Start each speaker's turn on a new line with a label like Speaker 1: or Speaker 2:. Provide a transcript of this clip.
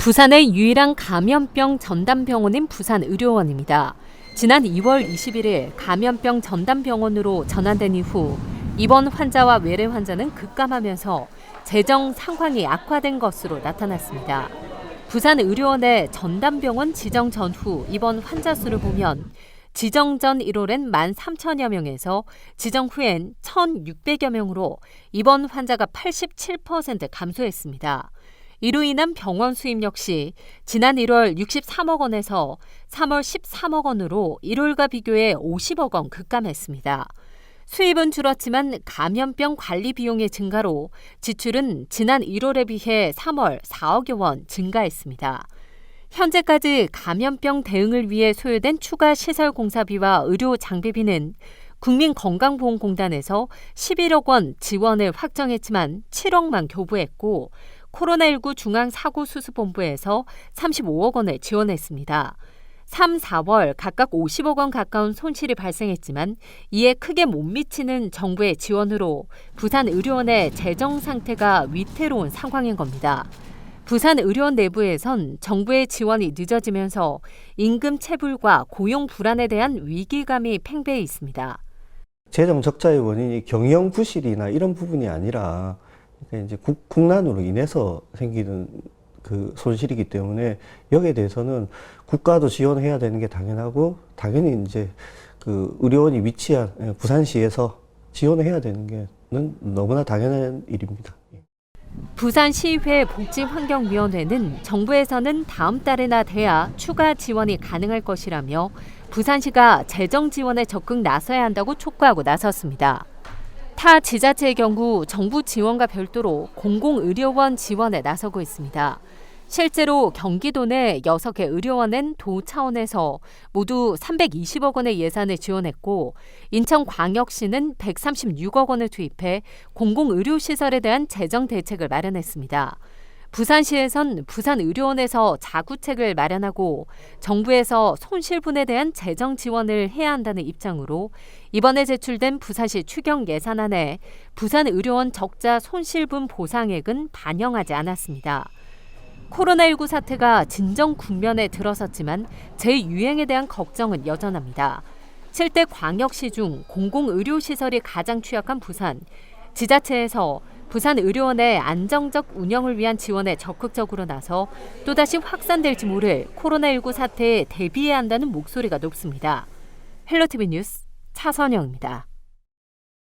Speaker 1: 부산의 유일한 감염병 전담병원인 부산의료원입니다. 지난 2월 21일 감염병 전담병원으로 전환된 이후 입원 환자와 외래 환자는 급감하면서 재정 상황이 악화된 것으로 나타났습니다. 부산의료원의 전담병원 지정 전후 입원 환자 수를 보면 지정 전 1월엔 13,000여 명에서 지정 후엔 1,600여 명으로 입원 환자가 87% 감소했습니다. 이로 인한 병원 수입 역시 지난 1월 63억 원에서 3월 13억 원으로 1월과 비교해 50억 원 급감했습니다. 수입은 줄었지만 감염병 관리 비용의 증가로 지출은 지난 1월에 비해 3월 4억여 원 증가했습니다. 현재까지 감염병 대응을 위해 소요된 추가 시설 공사비와 의료 장비비는 국민건강보험공단에서 11억 원 지원을 확정했지만 7억만 교부했고 코로나19 중앙사고수습본부에서 35억 원을 지원했습니다. 3, 4월 각각 50억 원 가까운 손실이 발생했지만 이에 크게 못 미치는 정부의 지원으로 부산의료원의 재정 상태가 위태로운 상황인 겁니다. 부산의료원 내부에선 정부의 지원이 늦어지면서 임금 체불과 고용 불안에 대한 위기감이 팽배해 있습니다.
Speaker 2: 재정 적자의 원인이 경영 부실이나 이런 부분이 아니라 이제 국난으로 인해서 생기는 그 손실이기 때문에 여기에 대해서는 국가도 지원해야 되는 게 당연하고 당연히 이제 그 의료원이 위치한 부산시에서 지원해야 되는 게 너무나 당연한 일입니다.
Speaker 1: 부산시의회 복지환경위원회는 정부에서는 다음 달에나 돼야 추가 지원이 가능할 것이라며 부산시가 재정 지원에 적극 나서야 한다고 촉구하고 나섰습니다. 타 지자체의 경우 정부 지원과 별도로 공공의료원 지원에 나서고 있습니다. 실제로 경기도 내 6개 의료원은 도 차원에서 모두 320억 원의 예산을 지원했고 인천광역시는 136억 원을 투입해 공공의료시설에 대한 재정 대책을 마련했습니다. 부산시에선 부산의료원에서 자구책을 마련하고 정부에서 손실분에 대한 재정 지원을 해야 한다는 입장으로 이번에 제출된 부산시 추경 예산안에 부산의료원 적자 손실분 보상액은 반영하지 않았습니다. 코로나19 사태가 진정 국면에 들어섰지만 재유행에 대한 걱정은 여전합니다. 7대 광역시 중 공공의료시설이 가장 취약한 부산, 지자체에서 부산의료원의 안정적 운영을 위한 지원에 적극적으로 나서 또다시 확산될지 모를 코로나19 사태에 대비해야 한다는 목소리가 높습니다. 헬로티비 뉴스 차선영입니다.